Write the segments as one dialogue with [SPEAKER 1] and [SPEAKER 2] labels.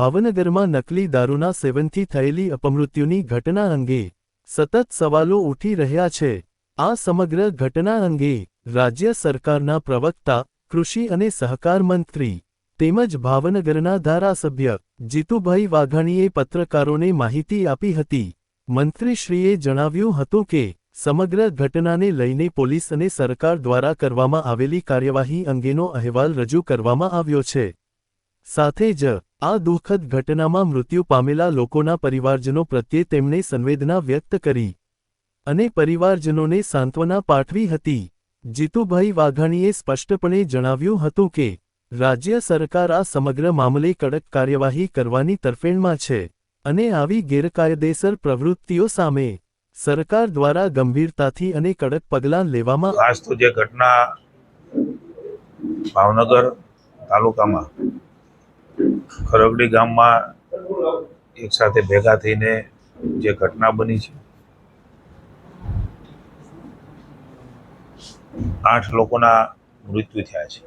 [SPEAKER 1] ભાવનગરમાં નકલી દારૂના સેવનથી થયેલી અપમૃત્યુની ઘટના અંગે સતત સવાલો ઉઠી રહ્યા છે। આ સમગ્ર ઘટના અંગે રાજ્ય સરકારના પ્રવક્તા, કૃષિ અને સહકાર મંત્રી તેમજ ભાવનગરના ધારાસભ્ય જીતુભાઈ વાઘાણીએ પત્રકારોને માહિતી આપી હતી। મંત્રીશ્રીએ જણાવ્યું હતું કે સમગ્ર ઘટનાને લઈને પોલીસ અને સરકાર દ્વારા કરવામાં આવેલી કાર્યવાહી અંગેનો અહેવાલ રજૂ કરવામાં આવ્યો છે। સાથે જ આ દુઃખદ ઘટનામાં મૃત્યુ પામેલા લોકોના પરિવારજનો પ્રત્યે તેમણે સંવેદના વ્યક્ત કરી અને પરિવારજનોને સાંત્વના પાઠવી હતી। જીતુભાઈ વાઘાણીએ સ્પષ્ટપણે જણાવ્યું હતું કે રાજ્ય સરકાર આ સમગ્ર મામલે કડક કાર્યવાહી કરવાની તરફેણમાં છે અને આવી ગેરકાયદેસર પ્રવૃત્તિઓ સામે સરકાર દ્વારા ગંભીરતાથી અને કડક પગલાં લેવામાં
[SPEAKER 2] ખાસ તો જે ઘટના ભાવનગર તાલુકામાં ખરગડી ગામમાં એક સાથે ભેગા થઈને જે ઘટના બની છે, 8 લોકોના મૃત્યુ થયા છે।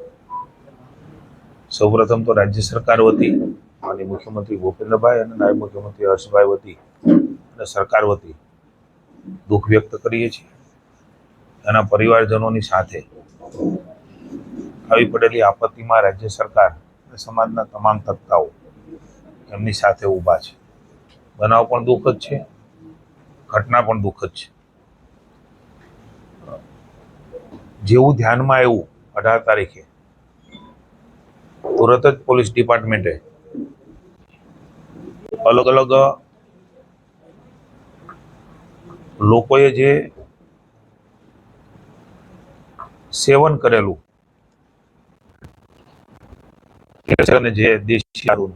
[SPEAKER 2] સૌપ્રથમ તો રાજ્ય સરકાર વતી માનનીય મુખ્યમંત્રી ભૂપેન્દ્રભાઈ અને નાયબ મુખ્યમંત્રી હર્ષભાઈ વતી અને સરકાર વતી દુઃખ વ્યક્ત કરીએ છીએ। એના પરિવારજનોની સાથે આવી પડેલી આપત્તિમાં રાજ્ય સરકાર અને સમાજના તમામ તબક્કાઓ એમની સાથે ઊભા છે। બનાવ પણ દુઃખદ છે, ઘટના પણ દુઃખદ છે। જેવું ધ્યાનમાં આવ્યું 18 તારીખે તુરત જ પોલીસ ડિપાર્ટમેન્ટે અલગ અલગ લોકોએ જે સેવન કરેલું અને જે દેશી દારૂ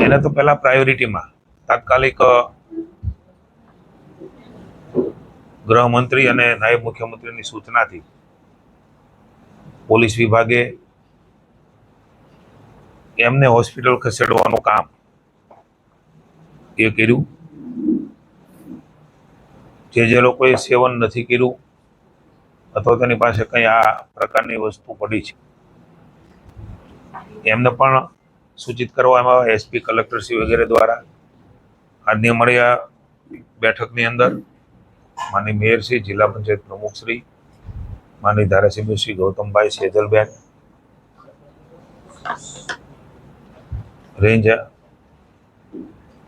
[SPEAKER 2] એને તો પહેલા પ્રાયોરિટીમાં તાત્કાલિક ગૃહમંત્રી અને નાયબ મુખ્યમંત્રીની સૂચનાથી પોલીસ વિભાગે એમને હોસ્પિટલ ખસેડવાનું કામ એ કર્યું। જે લોકોએ સેવન નથી કર્યું અથવા તેની પાસે કંઈ આ પ્રકારની વસ્તુ પડી છે એમને પણ સૂચિત કરવામાં આવે। એસપી, કલેક્ટરશ્રી વગેરે દ્વારા આજની અમારી આ બેઠકની અંદર માનનીય મેયરશ્રી, જિલ્લા પંચાયત પ્રમુખશ્રી, માનનીય ધારાસભ્ય Shri Gautambhai Sejalben, range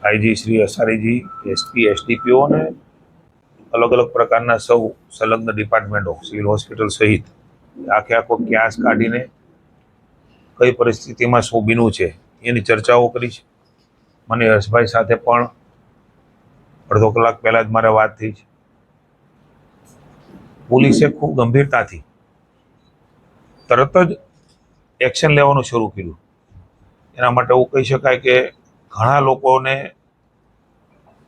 [SPEAKER 2] IG Shri Asariji, SP, SDPO અને અલગ અલગ પ્રકારના સૌ સંલગ્ન ડિપાર્ટમેન્ટો, સિવિલ હોસ્પિટલ સહિત આખો ક્યાસ કાઢીને કઈ પરિસ્થિતિમાં શું બન્યું છે એની ચર્ચાઓ કરી છે। મને હર્ષભાઈ સાથે પણ અડધો કલાક પહેલા જ મારે વાત થઈ છે। પોલીસે ખૂબ ગંભીરતાથી તરત જ એક્શન લેવાનું શરૂ કર્યું। એના માટે એવું કહી શકાય કે ઘણા લોકોને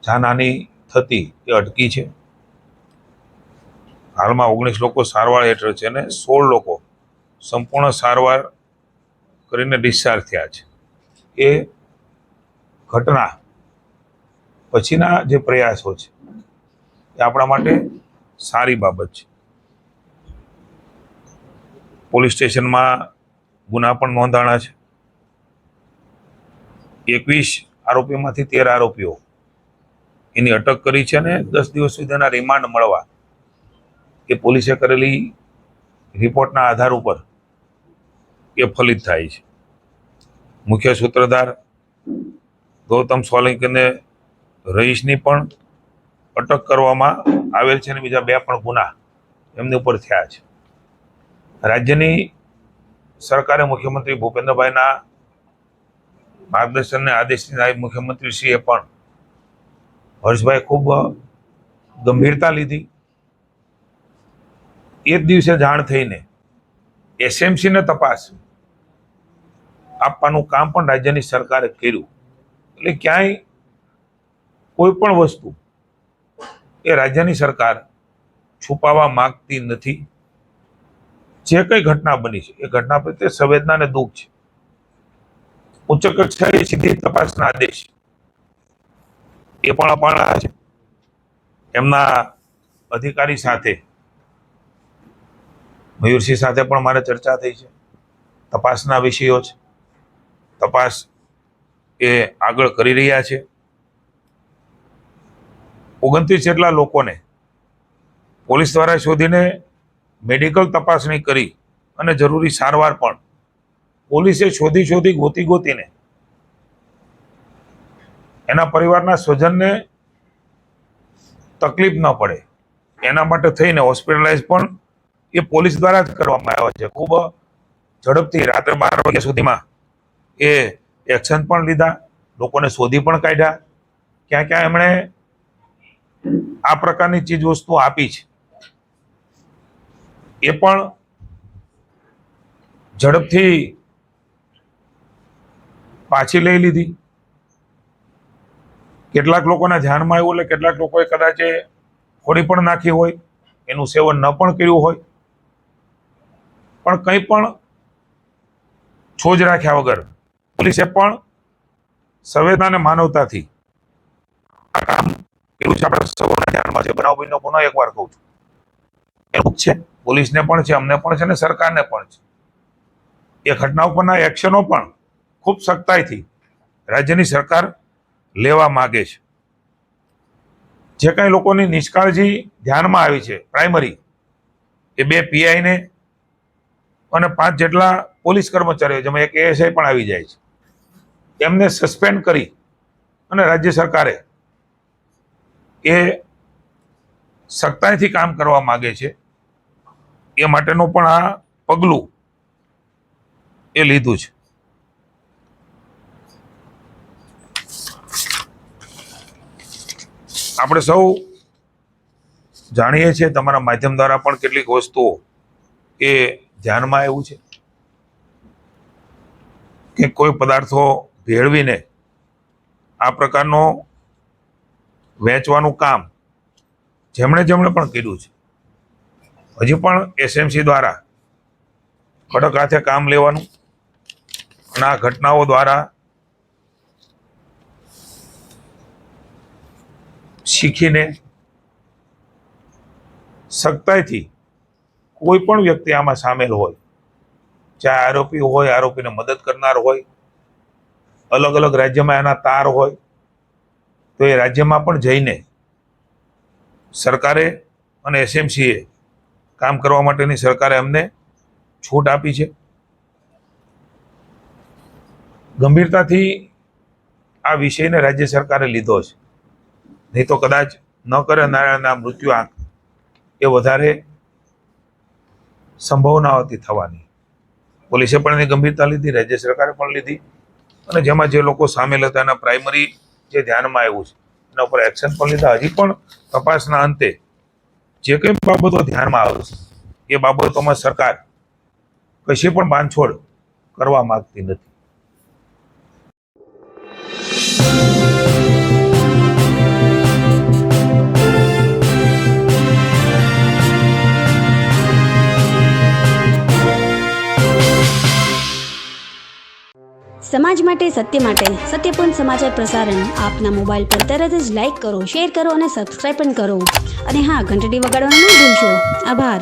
[SPEAKER 2] જાનહાનિ થતી એ અટકી છે। હાલમાં 19 લોકો સારવાર હેઠળ છે અને 16 લોકો સંપૂર્ણ સારવાર કરીને ડિસ્ચાર્જ થયા છે। એ ઘટના પછીના જે પ્રયાસો છે એ આપણા માટે સારી બાબત છે। પોલીસ સ્ટેશનમાં ગુના પણ નોંધાણા છે। 21 આરોપીમાંથી 13 આરોપીઓ એની અટક કરી છે અને 10 દિવસ સુધીના રિમાન્ડ મળવા એ પોલીસે કરેલી રિપોર્ટના આધાર ઉપર એ ફલિત થાય છે। મુખ્ય સૂત્રધાર ગૌતમ સોલંકીને રહીશની પણ અટક કરવામાં આવેલ છે અને બીજા 2 પણ ગુના એમની ઉપર થયા છે। રાજ્યની સરકારે મુખ્યમંત્રી ભૂપેન્દ્રભાઈના માર્ગદર્શન અને આદેશથી નાયબ મુખ્યમંત્રીશ્રીએ પણ હર્ષભાઈ ખૂબ ગંભીરતા લીધી। એ જ દિવસે જાણ થઈને એસએમસીને તપાસ આપવાનું કામ પણ રાજ્યની સરકારે કર્યું। એટલે ક્યાંય કોઈ પણ વસ્તુ એ રાજ્યની સરકાર છુપાવવા માંગતી નથી। જે કઈ ઘટના બની છે એ ઘટના પ્રત્યે સંવેદના અને દુઃખ છે। ઉચ્ચ કક્ષાએ સીધી તપાસના આદેશ એ પણ અપાણા છે। એમના અધિકારી સાથે મયુરસિંહ સાથે પણ મારે ચર્ચા થઈ છે। તપાસના વિષયો છે। તપાસ એ આગળ કરી રહ્યા છે. 29 જેટલા લોકોને પોલીસ દ્વારા શોધીને મેડિકલ તપાસણી કરી અને જરૂરી સારવાર પણ પોલીસે શોધી ગોતીને એના પરિવારના સ્વજનને તકલીફ ન પડે એના માટે થઈને હોસ્પિટલાઇઝ પણ એ પોલીસ દ્વારા જ કરવામાં આવ્યા છે. ખૂબ ઝડપથી રાત્રે 12 વાગ્યા સુધીમાં એ એક્શન પણ લીધા, લોકોને શોધી પણ કાઢ્યા. ક્યાં ક્યાં એમણે આ પ્રકારની ચીજ વસ્તુ આપી છે એ પણ ઝડપથી પાછી લઈ લીધી. કેટલાક લોકોના ધ્યાનમાં આવ્યું એટલે કેટલાક લોકોએ કદાચ ફોડી પણ નાખી હોય, એનું સેવન ન પણ કર્યું હોય, પણ કંઈ પણ છોજ રાખ્યા વગર પોલીસે પણ સંવેદના અને માનવતાથી આ કામ કર્યું છે. આપણા સૌના ધ્યાનમાં છે. બનાવ બન્યો પુનઃ એકવાર કહું છું, એવું જ છે. પોલીસને પણ છે, અમને પણ છે અને સરકારને પણ છે. એ ઘટના ઉપરના એક્શનો પણ ખૂબ સખ્તાઈથી રાજ્યની સરકાર લેવા માંગે છે. જે કંઈ લોકોની નિષ્કાળજી ધ્યાનમાં આવી છે પ્રાઇમરી, એ 2 પીઆઈને અને 5 જેટલા પોલીસ કર્મચારીઓ, જેમાં એક એએસઆઈ પણ આવી જાય છે, એમને સસ્પેન્ડ કરી અને રાજ્ય સરકારે એ સખ્તાઈથી કામ કરવા માંગે છે. એ માટેનું પણ આ પગલું એ લીધું છે. આપણે સૌ જાણીએ છીએ, તમારા માધ્યમ દ્વારા પણ કેટલીક વસ્તુઓ એ ધ્યાનમાં આવ્યું છે કે કોઈ પદાર્થો ભેળવીને આ પ્રકારનો વેચવાનું કામ જેમણે પણ કર્યું છે, હજી પણ એસએમસી દ્વારા કડક હાથે કામ લેવાનું અને આ ઘટનાઓ દ્વારા શીખીને સખ્તાઈથી કોઈ પણ વ્યક્તિ આમાં સામેલ હોય, ચાહે આરોપી હોય, આરોપીને મદદ કરનાર હોય, અલગ અલગ રાજ્યમાં એના તાર હોય, તો એ રાજ્યમાં પણ જઈને સરકારે અને એસએમસીએ કામ કરવા માટેની સરકારે અમને છૂટ આપી છે. ગંભીરતાથી આ વિષયને રાજ્ય સરકારે લીધો છે, નહીં તો કદાચ ન કરે નાના મૃત્યુ આંક એ વધારે સંભાવનાઓથી થવાની. પોલીસે પણ એની ગંભીરતા લીધી, રાજ્ય સરકારે પણ લીધી, અને જેમાં જે લોકો સામેલ હતા એના પ્રાઇમરી જે ધ્યાનમાં આવ્યું છે એના ઉપર એક્શન પણ લીધા. હજી પણ તપાસના અંતે જે કંઈ બાબતો ધ્યાનમાં આવશે એ બાબતોમાં સરકાર કશી પણ બાંધછોડ કરવા માંગતી નથી.
[SPEAKER 3] સમાજ માટે, સત્ય માટે, સત્યપૂર્ણ સમાચાર પ્રસારણ આપના મોબાઈલ પર તરત જ લાઈક કરો, શેર કરો અને સબસ્ક્રાઈબ પણ કરો. અને હા, ઘંટડી વગાડવાનું ન ભૂલશો. આભાર.